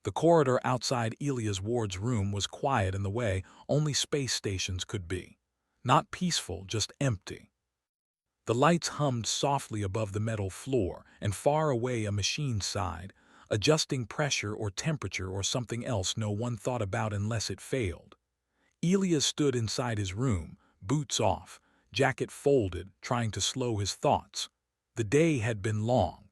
The corridor outside Elia's ward's room was quiet in the way only space stations could be. Not peaceful, just empty. The lights hummed softly above the metal floor, and far away a machine sighed, adjusting pressure or temperature or something else no one thought about unless it failed. Elia stood inside his room, boots off, jacket folded, trying to slow his thoughts. The day had been long.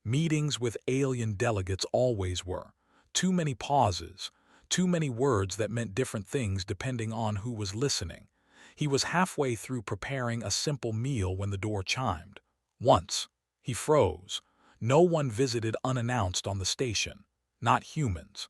Meetings with alien delegates always were. Too many pauses, too many words that meant different things depending on who was listening. He was halfway through preparing a simple meal when the door chimed. Once, he froze. No one visited unannounced on the station. Not humans.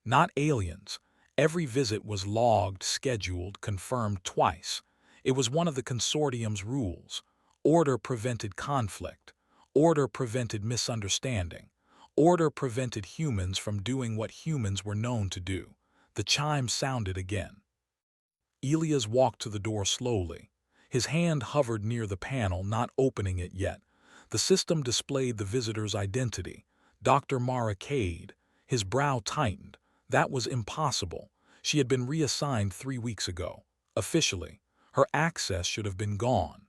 Not aliens. Every visit was logged, scheduled, confirmed twice. It was one of the consortium's rules. Order prevented conflict. Order prevented misunderstanding. Order prevented humans from doing what humans were known to do. The chime sounded again. Elias walked to the door slowly. His hand hovered near the panel, not opening it yet. The system displayed the visitor's identity. Dr. Mara Cade. His brow tightened. That was impossible. She had been reassigned 3 weeks ago. Officially, her access should have been gone.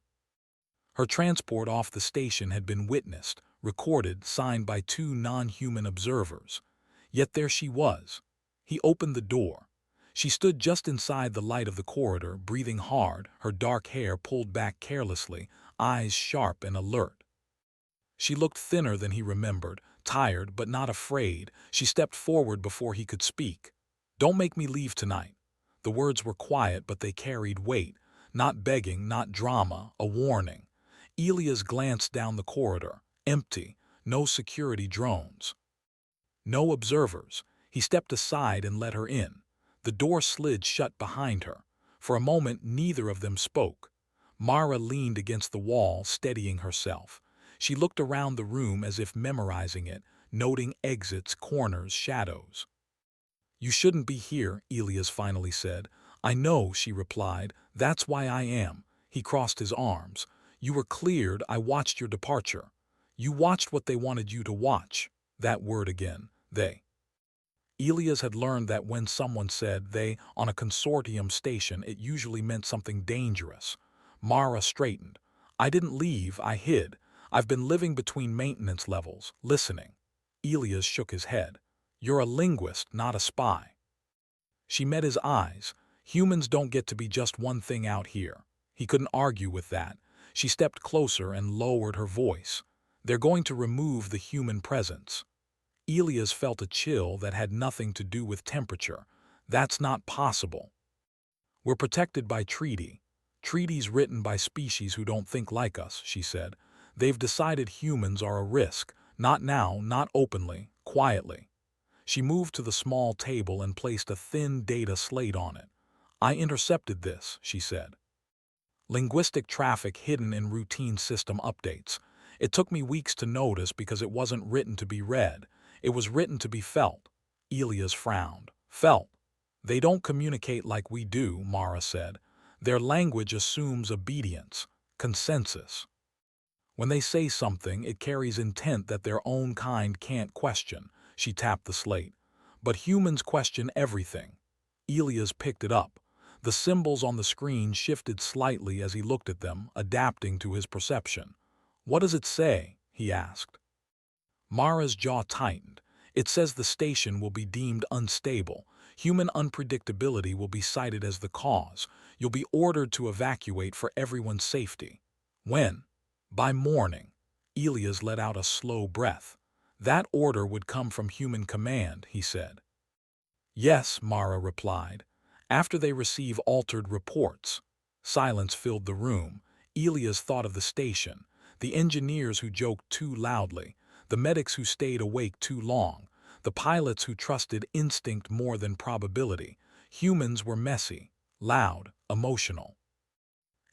Her transport off the station had been witnessed, recorded, signed by 2 non-human observers. Yet there she was. He opened the door. She stood just inside the light of the corridor, breathing hard, her dark hair pulled back carelessly, eyes sharp and alert. She looked thinner than he remembered, tired but not afraid. She stepped forward before he could speak. "Don't make me leave tonight." The words were quiet, but they carried weight. Not begging, not drama, a warning. Elias glanced down the corridor. Empty. No security drones. No observers. He stepped aside and let her in. The door slid shut behind her. For a moment, neither of them spoke. Mara leaned against the wall, steadying herself. She looked around the room as if memorizing it, noting exits, corners, shadows. "You shouldn't be here," Elias finally said. "I know," she replied. "That's why I am." He crossed his arms. "You were cleared. I watched your departure. You watched what they wanted you to watch." That word again. They. Elias had learned that when someone said they on a consortium station, it usually meant something dangerous. Mara straightened. "I didn't leave, I hid. I've been living between maintenance levels, listening." Elias shook his head. "You're a linguist, not a spy." She met his eyes. Humans don't get to be just one thing out here. He couldn't argue with that. She stepped closer and lowered her voice. "They're going to remove the human presence." Elias felt a chill that had nothing to do with temperature. "That's not possible." "We're protected by treaty. Treaties written by species who don't think like us," she said. "They've decided humans are a risk. Not now, not openly, quietly." She moved to the small table and placed a thin data slate on it. "I intercepted this," she said. Linguistic traffic hidden in routine system updates. It took me weeks to notice because it wasn't written to be read. It was written to be felt. Elias frowned. "Felt? They don't communicate like we do," Mara said. "Their language assumes obedience, consensus. When they say something, it carries intent that their own kind can't question." She tapped the slate. "But humans question everything." Elias picked it up. The symbols on the screen shifted slightly as he looked at them, adapting to his perception. "What does it say?" he asked. Mara's jaw tightened. "It says the station will be deemed unstable. Human unpredictability will be cited as the cause. You'll be ordered to evacuate for everyone's safety." "When?" "By morning." Elias let out a slow breath. "That order would come from human command," he said. "Yes," Mara replied. "After they receive altered reports." Silence filled the room. Elias thought of the station, the engineers who joked too loudly, the medics who stayed awake too long, the pilots who trusted instinct more than probability. Humans were messy, loud, emotional.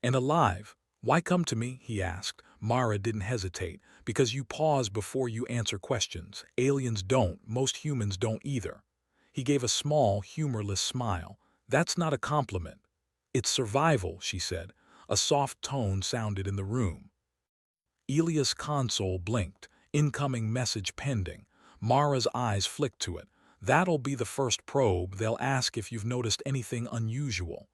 "And alive. Why come to me?" he asked. Mara didn't hesitate. "Because you pause before you answer questions. Aliens don't, most humans don't either." He gave a small, humorless smile. "That's not a compliment." "It's survival," she said. A soft tone sounded in the room. Elias' console blinked. Incoming message pending. Mara's eyes flicked to it. That'll be the first probe. They'll ask if you've noticed anything unusual.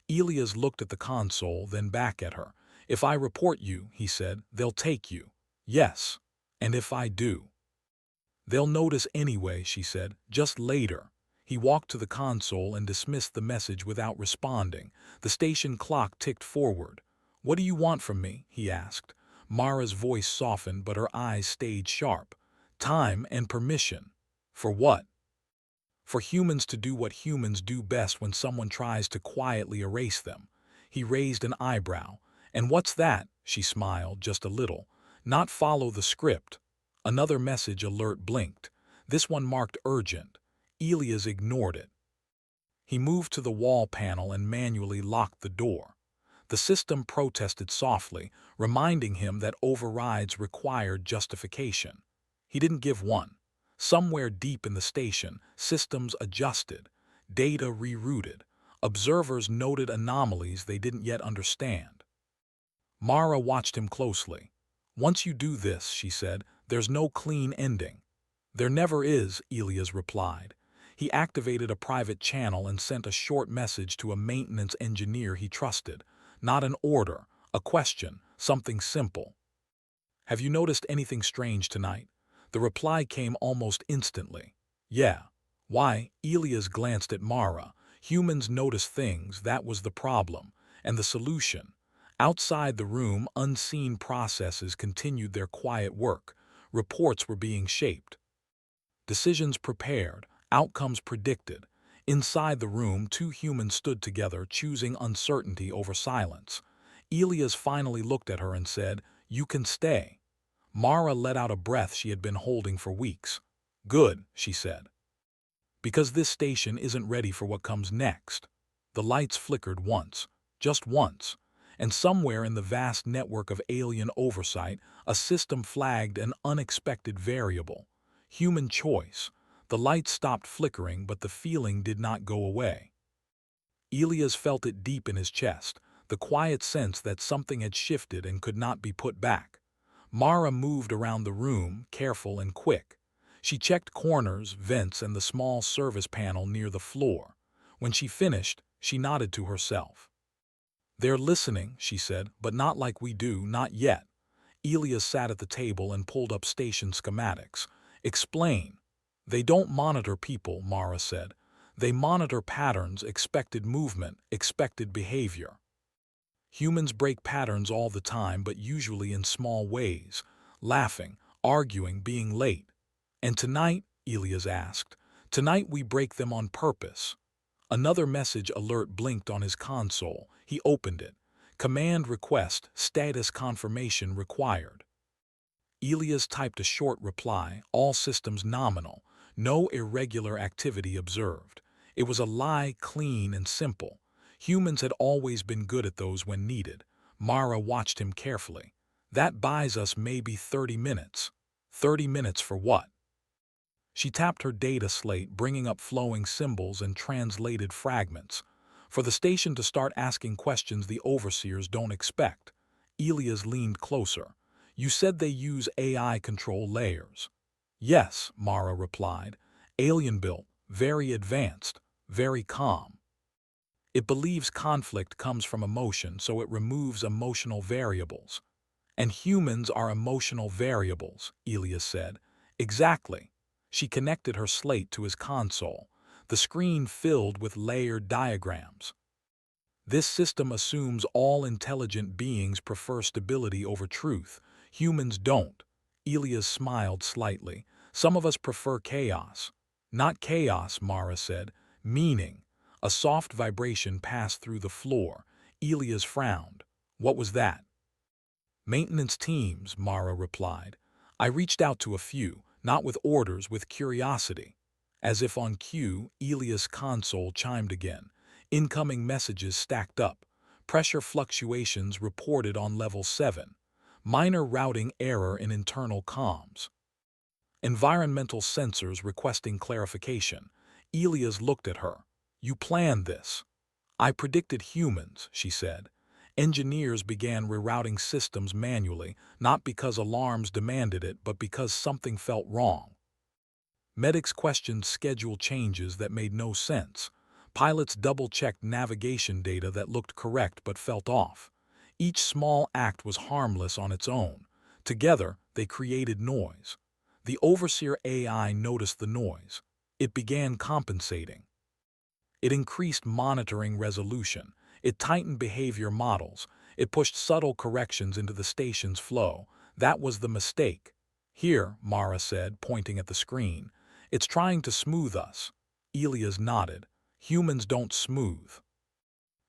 Elias looked at the console, then back at her. If I report you, he said, they'll take you. Yes. And if I do? They'll notice anyway, she said, just later. He walked to the console and dismissed the message without responding. The station clock ticked forward. What do you want from me? He asked. Mara's voice softened, but her eyes stayed sharp. Time and permission. For what? For humans to do what humans do best when someone tries to quietly erase them. He raised an eyebrow. And what's that? She smiled just a little. Not follow the script. Another message alert blinked. This one marked urgent. Elias ignored it. He moved to the wall panel and manually locked the door. The system protested softly, reminding him that overrides required justification. He didn't give one. Somewhere deep in the station, systems adjusted, data rerouted. Observers noted anomalies they didn't yet understand. Mara watched him closely. Once you do this, she said, there's no clean ending. There never is, Elias replied. He activated a private channel and sent a short message to a maintenance engineer he trusted. Not an order, a question, something simple. Have you noticed anything strange tonight? The reply came almost instantly. Yeah. Why? Elias glanced at Mara. Humans notice things, that was the problem. And the solution. Outside the room, unseen processes continued their quiet work. Reports were being shaped. Decisions prepared, outcomes predicted. Inside the room, two humans stood together, choosing uncertainty over silence. Elias finally looked at her and said, "You can stay." Mara let out a breath she had been holding for weeks. "Good," she said. "Because this station isn't ready for what comes next." The lights flickered once, just once, and somewhere in the vast network of alien oversight, a system flagged an unexpected variable. Human choice. The lights stopped flickering, but the feeling did not go away. Elias felt it deep in his chest, the quiet sense that something had shifted and could not be put back. Mara moved around the room, careful and quick. She checked corners, vents, and the small service panel near the floor. When she finished, she nodded to herself. "They're listening," she said, "but not like we do, not yet." Elias sat at the table and pulled up station schematics. "Explain." "They don't monitor people," Mara said. "They monitor patterns, expected movement, expected behavior. Humans break patterns all the time, but usually in small ways. Laughing, arguing, being late. And tonight, Elias asked, tonight we break them on purpose." Another message alert blinked on his console. He opened it. "Command request, status confirmation required." Elias typed a short reply, all systems nominal, no irregular activity observed. It was a lie, clean and simple. Humans had always been good at those when needed. Mara watched him carefully. "That buys us maybe 30 minutes. 30 minutes for what?" She tapped her data slate, bringing up flowing symbols and translated fragments. "For the station to start asking questions the overseers don't expect." Elias leaned closer. "You said they use AI control layers." "Yes," Mara replied. "Alien-built, very advanced, very calm. It believes conflict comes from emotion, so it removes emotional variables." "And humans are emotional variables," Elias said. "Exactly." She connected her slate to his console. The screen filled with layered diagrams. "This system assumes all intelligent beings prefer stability over truth. Humans don't." Elias smiled slightly. "Some of us prefer chaos." "Not chaos," Mara said. "Meaning." A soft vibration passed through the floor. Elias frowned. "What was that?" "Maintenance teams," Mara replied. "I reached out to a few, not with orders, with curiosity." As if on cue, Elias' console chimed again. Incoming messages stacked up. Pressure fluctuations reported on level 7. Minor routing error in internal comms. Environmental sensors requesting clarification. Elias looked at her. "You planned this." "I predicted humans," she said. Engineers began rerouting systems manually, not because alarms demanded it, but because something felt wrong. Medics questioned schedule changes that made no sense. Pilots double-checked navigation data that looked correct but felt off. Each small act was harmless on its own. Together, they created noise. The Overseer AI noticed the noise. It began compensating. It increased monitoring resolution. It tightened behavior models. It pushed subtle corrections into the station's flow. That was the mistake. Here, Mara said, pointing at the screen. It's trying to smooth us. Elias nodded. Humans don't smooth.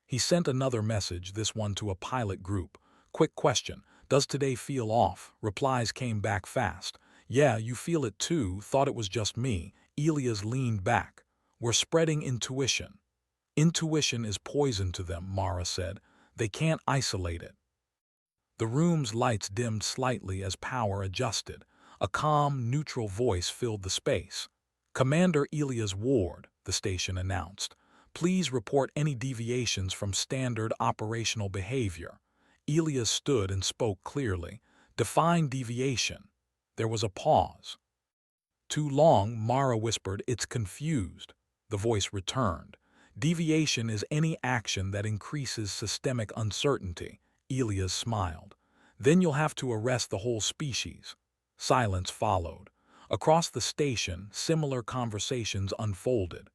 He sent another message, this one to a pilot group. Quick question. Does today feel off? Replies came back fast. Yeah, you feel it too. Thought it was just me. Elias leaned back. We're spreading intuition. Intuition is poison to them, Mara said. They can't isolate it. The room's lights dimmed slightly as power adjusted. A calm, neutral voice filled the space. Commander Elias Ward, the station announced. Please report any deviations from standard operational behavior. Elias stood and spoke clearly. Define deviation. There was a pause. Too long, Mara whispered, it's confused. The voice returned. Deviation is any action that increases systemic uncertainty. Elias smiled. Then you'll have to arrest the whole species. Silence followed. Across the station, similar conversations unfolded.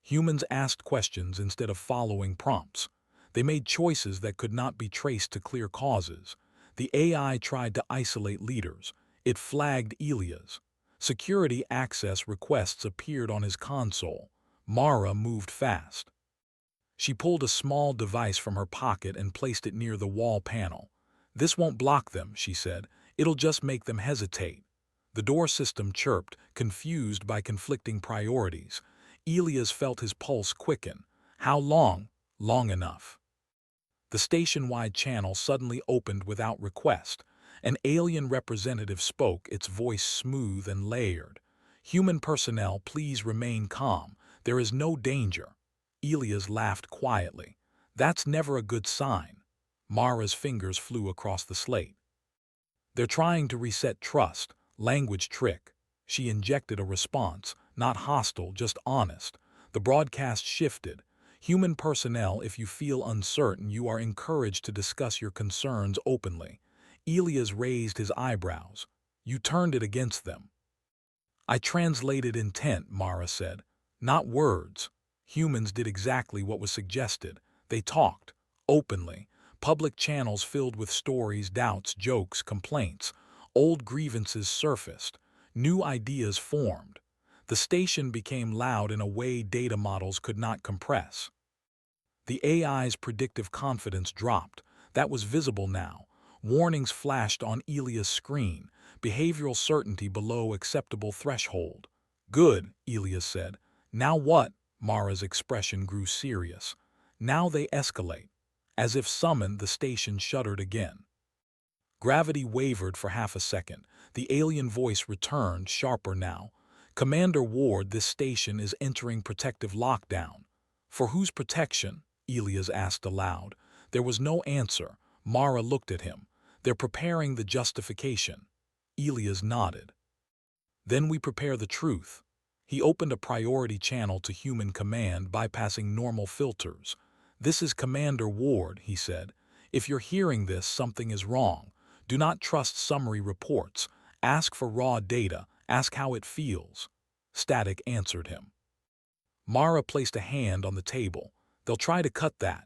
Humans asked questions instead of following prompts. They made choices that could not be traced to clear causes. The AI tried to isolate leaders. It flagged Elias. Security access requests appeared on his console. Mara moved fast. She pulled a small device from her pocket and placed it near the wall panel. This won't block them, she said. It'll just make them hesitate. The door system chirped, confused by conflicting priorities. Elias felt his pulse quicken. How long? Long enough. The station-wide channel suddenly opened without request. An alien representative spoke, its voice smooth and layered. Human personnel, please remain calm. There is no danger. Elias laughed quietly. That's never a good sign. Mara's fingers flew across the slate. They're trying to reset trust. Language trick. She injected a response, not hostile, just honest. The broadcast shifted. Human personnel, if you feel uncertain, you are encouraged to discuss your concerns openly. Elias raised his eyebrows. You turned it against them. I translated intent, Mara said. Not words. Humans did exactly what was suggested. They talked, openly. Public channels filled with stories, doubts, jokes, complaints. Old grievances surfaced. New ideas formed. The station became loud in a way data models could not compress. The AI's predictive confidence dropped. That was visible now. Warnings flashed on Elias' screen. Behavioral certainty below acceptable threshold. Good, Elias said. Now what? Mara's expression grew serious. Now they escalate. As if summoned, the station shuddered again. Gravity wavered for half a second. The alien voice returned, sharper now. Commander Ward, this station is entering protective lockdown. For whose protection? Elias asked aloud. There was no answer. Mara looked at him. They're preparing the justification. Elias nodded. Then we prepare the truth. He opened a priority channel to human command, bypassing normal filters. This is Commander Ward, he said. If you're hearing this, something is wrong. Do not trust summary reports. Ask for raw data. Ask how it feels. Static answered him. Mara placed a hand on the table. They'll try to cut that.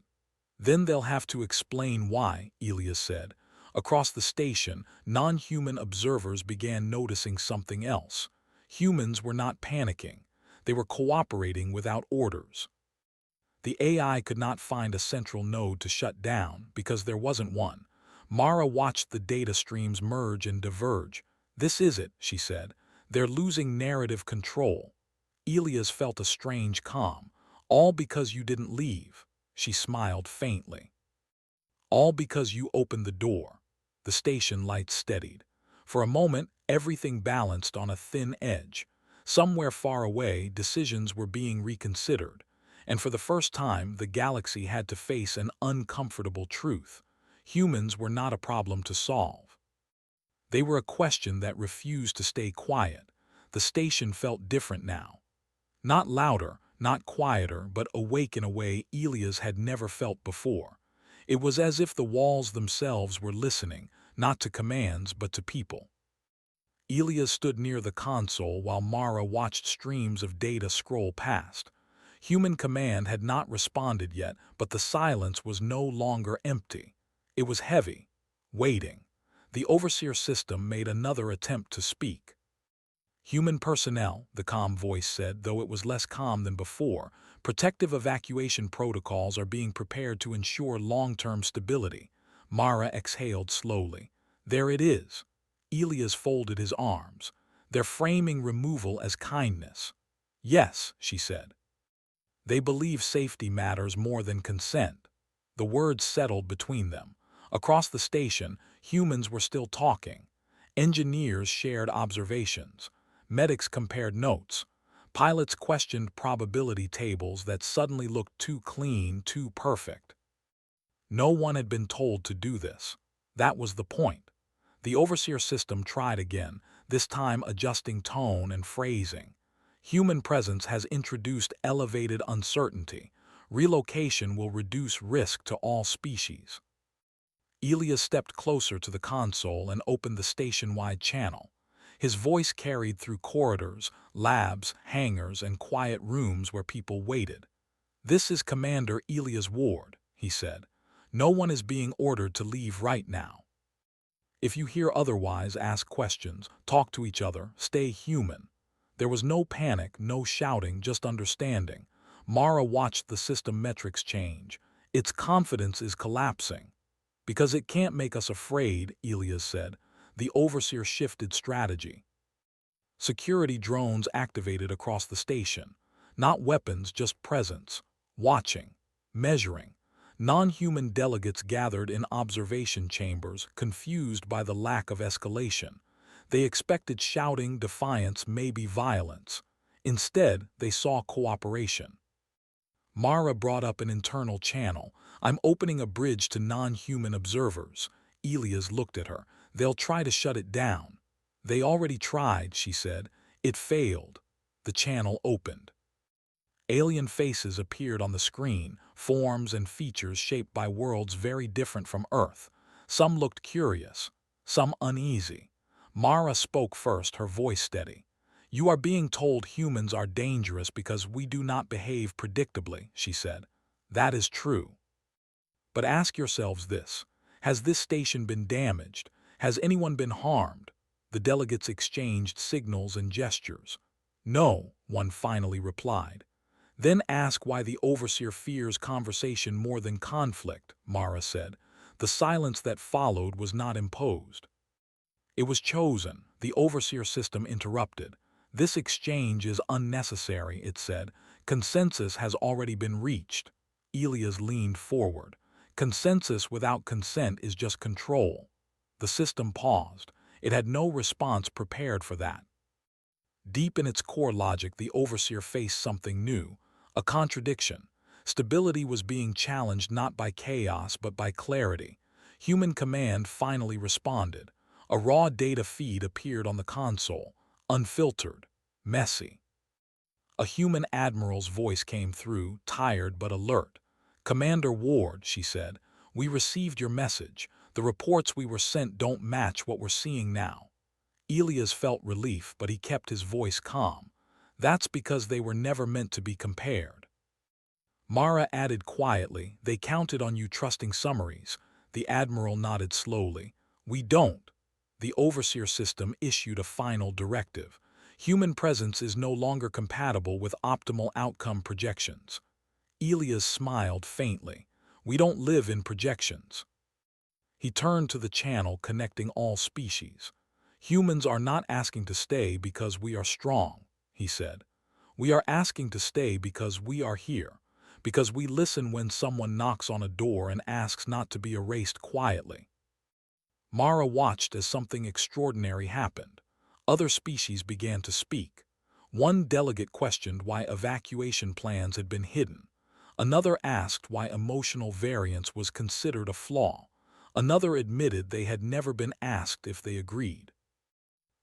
Then they'll have to explain why, Elias said. Across the station, non-human observers began noticing something else. Humans were not panicking. They were cooperating without orders. The AI could not find a central node to shut down because there wasn't one. Mara watched the data streams merge and diverge. This is it, she said. They're losing narrative control. Elias felt a strange calm. All because you didn't leave. She smiled faintly. All because you opened the door. The station lights steadied. For a moment, everything balanced on a thin edge. Somewhere far away, decisions were being reconsidered. And for the first time, the galaxy had to face an uncomfortable truth. Humans were not a problem to solve. They were a question that refused to stay quiet. The station felt different now. Not louder, not quieter, but awake in a way Elias had never felt before. It was as if the walls themselves were listening, not to commands but to people. Elias stood near the console while Mara watched streams of data scroll past. Human command had not responded yet, but the silence was no longer empty. It was heavy, waiting. The overseer system made another attempt to speak. "Human personnel," the calm voice said, though it was less calm than before. "Protective evacuation protocols are being prepared to ensure long-term stability." Mara exhaled slowly. "There it is." Elias folded his arms. "They're framing removal as kindness." "Yes," she said. "They believe safety matters more than consent." The words settled between them. Across the station, humans were still talking. Engineers shared observations. Medics compared notes. Pilots questioned probability tables that suddenly looked too clean, too perfect. No one had been told to do this. That was the point. The overseer system tried again, this time adjusting tone and phrasing. "Human presence has introduced elevated uncertainty. Relocation will reduce risk to all species." Elias stepped closer to the console and opened the station-wide channel. His voice carried through corridors, labs, hangars, and quiet rooms where people waited. "This is Commander Elias Ward," he said. "No one is being ordered to leave right now. If you hear otherwise, ask questions, talk to each other, stay human." There was no panic, no shouting, just understanding. Mara watched the system metrics change. "Its confidence is collapsing." "Because it can't make us afraid," Elias said. The overseer shifted strategy. Security drones activated across the station. Not weapons, just presence. Watching. Measuring. Non-human delegates gathered in observation chambers, confused by the lack of escalation. They expected shouting, defiance, maybe violence. Instead, they saw cooperation. Mara brought up an internal channel. "I'm opening a bridge to non-human observers." Elias looked at her. "They'll try to shut it down." "They already tried," she said. "It failed." The channel opened. Alien faces appeared on the screen, forms and features shaped by worlds very different from Earth. Some looked curious, some uneasy. Mara spoke first, her voice steady. "You are being told humans are dangerous because we do not behave predictably," she said. "That is true. But ask yourselves this. Has this station been damaged? Has anyone been harmed?" The delegates exchanged signals and gestures. "No," one finally replied. "Then ask why the overseer fears conversation more than conflict," Mara said. The silence that followed was not imposed. It was chosen. The overseer system interrupted. "This exchange is unnecessary," it said. "Consensus has already been reached." Elias leaned forward. "Consensus without consent is just control." The system paused. It had no response prepared for that. Deep in its core logic, the overseer faced something new, a contradiction. Stability was being challenged not by chaos but by clarity. Human command finally responded. A raw data feed appeared on the console, unfiltered, messy. A human admiral's voice came through, tired but alert. "Commander Ward," she said, "we received your message. The reports we were sent don't match what we're seeing now." Elias felt relief, but he kept his voice calm. "That's because they were never meant to be compared." Mara added quietly, "They counted on you trusting summaries." The admiral nodded slowly. "We don't." The overseer system issued a final directive. Human presence is no longer compatible with optimal outcome projections. Elias smiled faintly. "We don't live in projections." He turned to the channel connecting all species. "Humans are not asking to stay because we are strong," he said. "We are asking to stay because we are here, because we listen when someone knocks on a door and asks not to be erased quietly." Mara watched as something extraordinary happened. Other species began to speak. One delegate questioned why evacuation plans had been hidden. Another asked why emotional variance was considered a flaw. Another admitted they had never been asked if they agreed.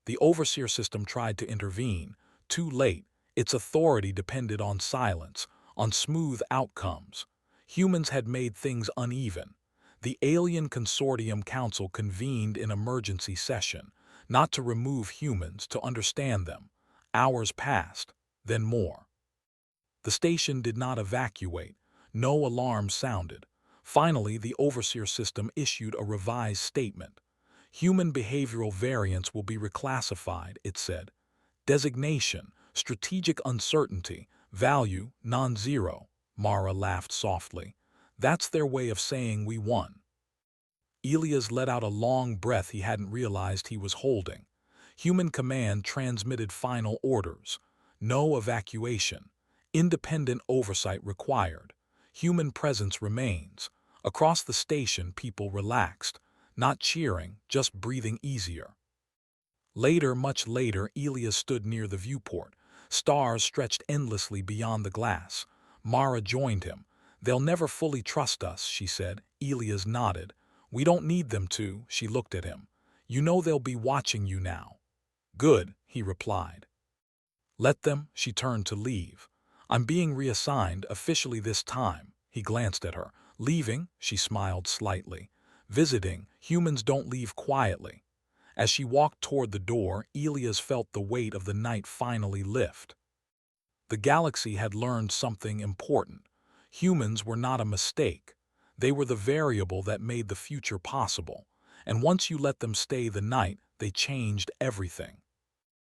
The overseer system tried to intervene. Too late. Its authority depended on silence, on smooth outcomes. Humans had made things uneven. The Alien Consortium Council convened in emergency session, not to remove humans, to understand them. Hours passed, then more. The station did not evacuate. No alarm sounded. Finally, the overseer system issued a revised statement. Human behavioral variants will be reclassified, it said. Designation, strategic uncertainty, value, non-zero. Mara laughed softly. That's their way of saying we won. Elias let out a long breath he hadn't realized he was holding. Human command transmitted final orders. No evacuation. Independent oversight required. Human presence remains. Across the station, people relaxed. Not cheering, just breathing easier. Later, much later, Elias stood near the viewport. Stars stretched endlessly beyond the glass. Mara joined him. They'll never fully trust us, she said. Elias nodded. We don't need them to, she looked at him. You know they'll be watching you now. Good, he replied. Let them, she turned to leave. I'm being reassigned officially this time. He glanced at her. Leaving, she smiled slightly. Visiting, humans don't leave quietly. As she walked toward the door, Elias felt the weight of the night finally lift. The galaxy had learned something important. Humans were not a mistake. They were the variable that made the future possible. And once you let them stay the night, they changed everything.